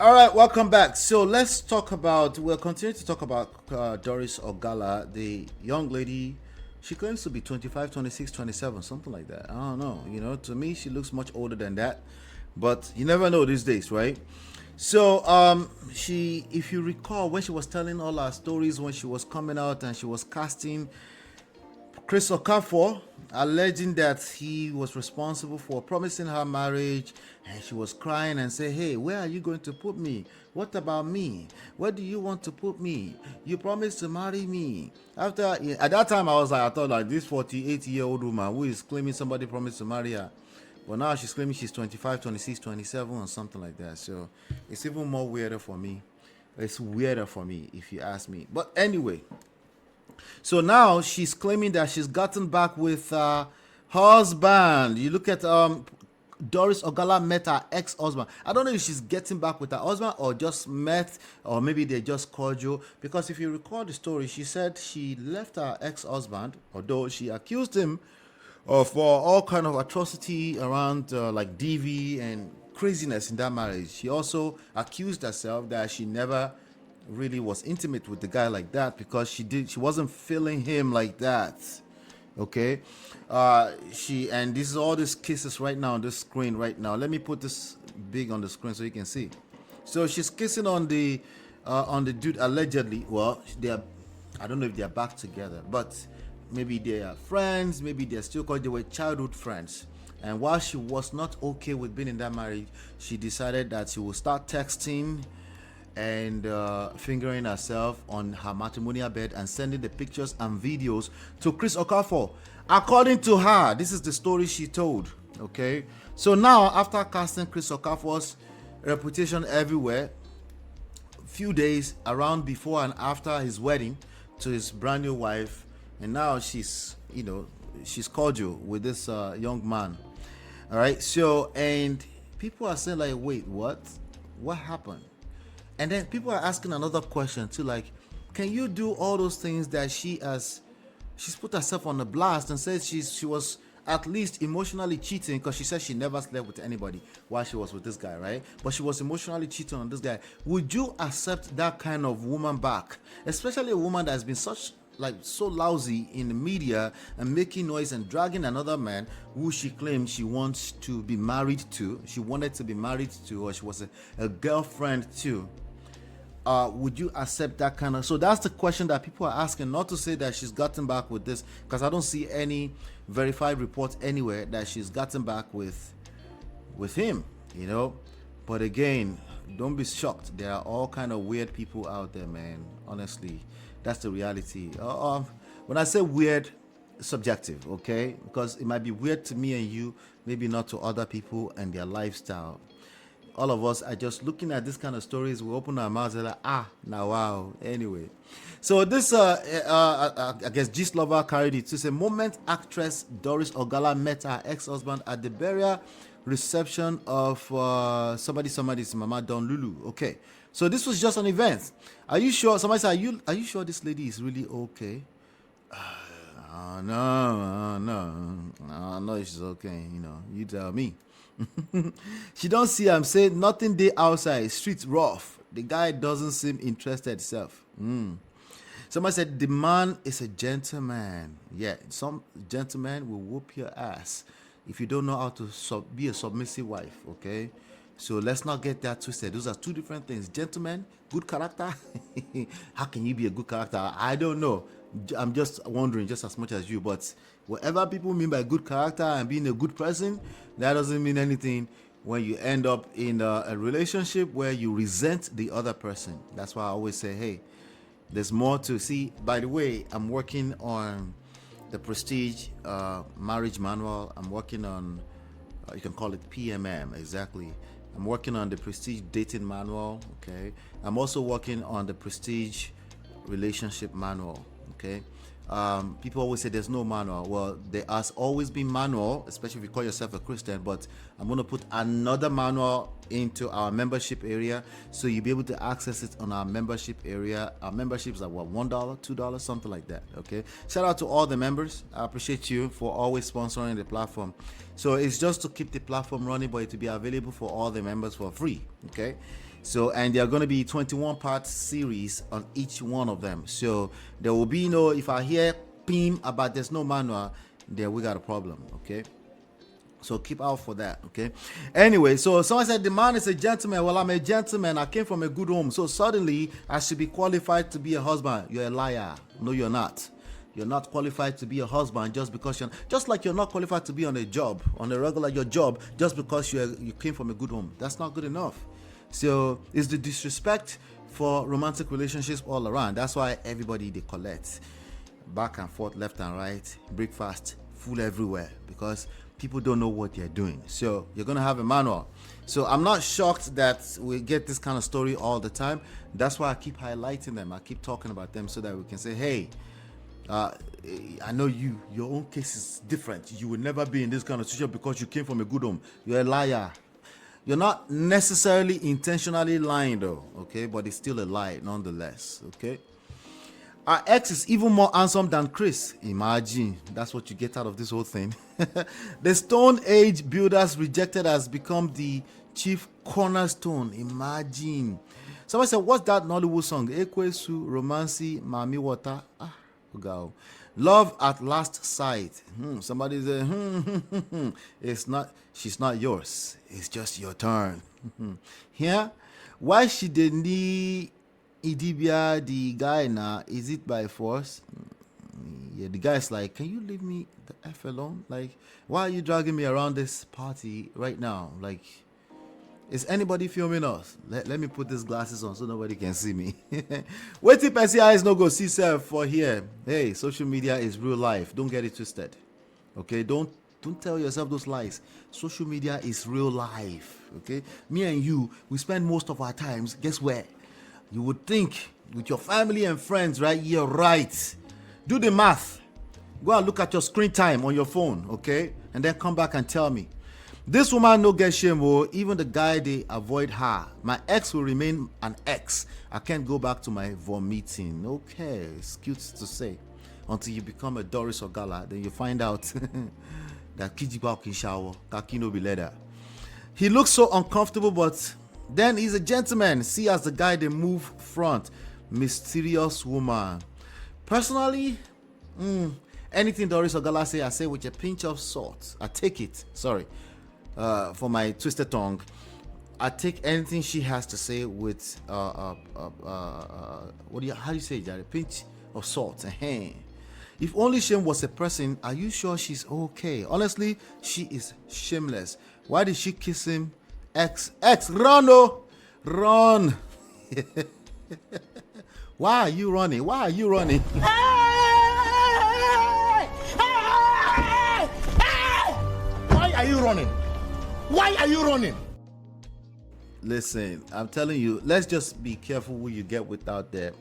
All right, welcome back. So we'll continue to talk about Doris Ogala, the young lady. She claims to be 25, 26, 27, something like that. I don't know. To me, she looks much older than that. But you never know these days, right? So, if you recall, when she was telling all her stories, when she was coming out and she was casting Chris Okafor, alleging that he was responsible for promising her marriage, and she was crying and say, "Hey, where are you going to put me? What about me? Where do you want to put me? You promised to marry me." At that time, I thought like this 48-year-old woman who is claiming somebody promised to marry her. But now she's claiming she's 25, 26, 27 or something like that. So it's even more weirder for me. It's weirder for me if you ask me. But anyway, so now she's claiming that she's gotten back with husband. You look at Doris Ogala met her ex-husband. I don't know if she's getting back with her husband or just met, or maybe they just cordial. Because if you recall the story, she said she left her ex-husband, although she accused him of all kind of atrocity around like DV and craziness in that marriage. She also accused herself that she never really was intimate with the guy like that because she wasn't feeling him like that. Okay, and this is all these kisses right now on this screen right now. Let me put this big on the screen so you can see. So she's kissing on the dude allegedly. Well, I don't know if they're back together, but maybe they are friends, maybe they're still called, they were childhood friends. And while she was not okay with being in that marriage, she decided that she will start texting and fingering herself on her matrimonial bed and sending the pictures and videos to Chris Okafor. According to her, this is the story she told. Okay, so now after casting Chris Okafor's reputation everywhere, few days around before and after his wedding to his brand new wife, and now she's cordial with this young man. All right, so and people are saying like, wait, what happened? And then people are asking another question too, like, can you do all those things that she's put herself on the blast and says she was at least emotionally cheating, because she said she never slept with anybody while she was with this guy, right? But she was emotionally cheating on this guy. Would you accept that kind of woman back, especially a woman that's been so lousy in the media and making noise and dragging another man who she claims she wants to be married to, she wanted to be married to, or she was a girlfriend to? Would you accept that kind of? So that's the question that people are asking. Not to say that she's gotten back with this, because I don't see any verified report anywhere that she's gotten back with him, But again, don't be shocked. There are all kind of weird people out there, man. Honestly, that's the reality. When I say weird, subjective, okay? Because it might be weird to me and you, maybe not to other people and their lifestyle. All of us are just looking at this kind of stories. We open our mouths and like, now wow. Anyway, so this I guess Gist Lover carried it. So it's a moment actress Doris Ogala met her ex-husband at the burial reception of somebody's Mama Don Lulu. Okay, so this was just an event. Are you sure? Somebody said, are you sure this lady is really okay? No, she's okay. You tell me. She don't see I'm saying nothing day outside, streets rough. The guy doesn't seem interested himself. Somebody said the man is a gentleman. Yeah, some gentleman will whoop your ass if you don't know how to be a submissive wife. Okay, so let's not get that twisted. Those are two different things. Gentleman, good character. How can you be a good character? I don't know. I'm just wondering, just as much as you. But whatever people mean by good character and being a good person, that doesn't mean anything when you end up in a relationship where you resent the other person. That's why I always say, hey, there's more to see. By the way, I'm working on the Prestige marriage manual. I'm working on, you can call it PMM, exactly. I'm working on the Prestige dating manual, okay? I'm also working on the Prestige relationship manual, okay? People always say there's no manual. Well, there has always been manual, especially if you call yourself a Christian, but I'm going to put another manual into our membership area, so you'll be able to access it on our membership area. Our memberships are what, $1, $2, something like that. Okay, shout out to all the members. I appreciate you for always sponsoring the platform. So it's just to keep the platform running, but it will be available for all the members for free. Okay, So, and there are going to be 21-part series on each one of them. So there will be no, if I hear pim about there's no manual, then we got a problem. Okay. So keep out for that, okay? Anyway, so someone said the man is a gentleman. Well, I'm a gentleman. I came from a good home. So suddenly I should be qualified to be a husband. You're a liar. No, you're not. You're not qualified to be a husband just because just like you're not qualified to be on a job, on a regular your job, just because you came from a good home. That's not good enough. So it's the disrespect for romantic relationships all around. That's why everybody they collect back and forth, left and right, breakfast, food everywhere, because people don't know what they're doing. So you're going to have a manual. So I'm not shocked that we get this kind of story all the time. That's why I keep highlighting them. I keep talking about them so that we can say, hey, I know your own case is different. You will never be in this kind of situation because you came from a good home. You're a liar. You're not necessarily intentionally lying though, okay? But it's still a lie nonetheless, okay? Our ex is even more handsome than Chris. Imagine. That's what you get out of this whole thing. The Stone Age builders rejected has become the chief cornerstone. Imagine. Somebody said, what's that Nollywood song? Ekwesu, Romancy, Mami Water. Go. Love at last sight. Somebody said, it's not, she's not yours. It's just your turn. Here, why she didn't need Idibia, the guy now, is it by force? Yeah, the guy's like, can you leave me the F alone? Like, why are you dragging me around this party right now? Like, is anybody filming us? Let me put these glasses on so nobody can see me. Wait till Percy eyes no go see self for here. Hey, social media is real life. Don't get it twisted. Okay, don't tell yourself those lies. Social media is real life. Okay, me and you, we spend most of our times, guess where? You would think with your family and friends, right? You're right. Do the math. Go and look at your screen time on your phone, okay? And then come back and tell me. This woman no get shame, oh. Even the guy, they avoid her. My ex will remain an ex. I can't go back to my vomiting. Okay, it's cute to say. Until you become a Doris Ogala, then you find out that Kijiba can shower, Kakino be leather. He looks so uncomfortable, but then he's a gentleman. See as the guy they move front. Mysterious woman. Personally, anything Doris Ogala say, I say with a pinch of salt. I take it. Sorry. For my twisted tongue. I take anything she has to say with how do you say that? A pinch of salt. If only shame was a person, are you sure she's okay? Honestly, she is shameless. Why did she kiss him? X, run, oh, run. Why are you running? Why are you running? Why are you running? Why are you running? Listen, I'm telling you, let's just be careful who you get with out there.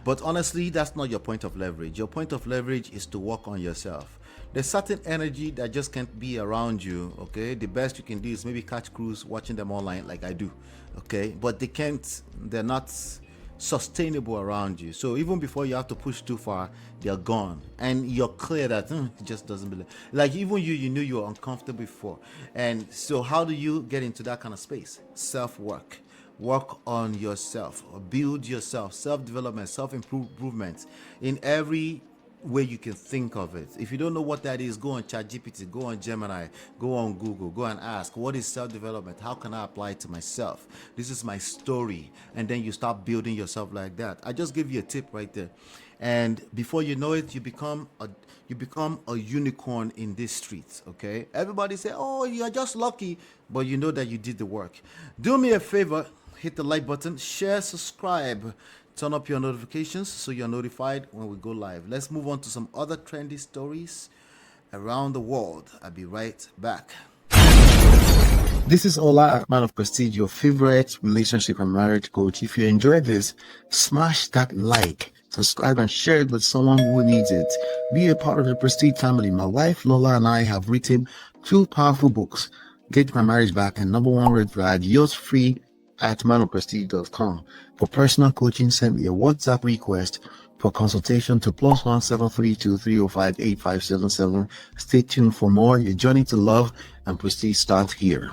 But honestly, that's not your point of leverage. Your point of leverage is to work on yourself. There's certain energy that just can't be around you, okay? The best you can do is maybe catch crews watching them online like I do, okay? But they're not sustainable around you. So even before you have to push too far, they're gone. And you're clear that it just doesn't believe. Like even you knew you were uncomfortable before. And so how do you get into that kind of space? Self-work. Work on yourself, build yourself, self-development, self-improvement in every way you can think of it. If you don't know what that is, go on ChatGPT, go on Gemini, go on Google, go and ask, what is self-development? How can I apply it to myself? This is my story. And then you start building yourself like that. I just gave you a tip right there. And before you know it, you become a unicorn in these streets, okay? Everybody say, oh, you're just lucky, but you know that you did the work. Do me a favor, hit the like button, share, subscribe, turn up your notifications so you're notified when we go live. Let's move on to some other trendy stories around the world. I'll be right back. This is Ola, Man of Prestige, your favorite relationship and marriage coach. If you enjoyed this, smash that like, subscribe, and share it with someone who needs it. Be a part of the Prestige family. My wife Lola and I have written 2 powerful books, Get My Marriage Back and Number One Red Flag, yours free at manofprestige.com. For personal coaching, send me a WhatsApp request for consultation to +1 732 305 8577. Stay tuned for more. Your journey to love and prestige starts here.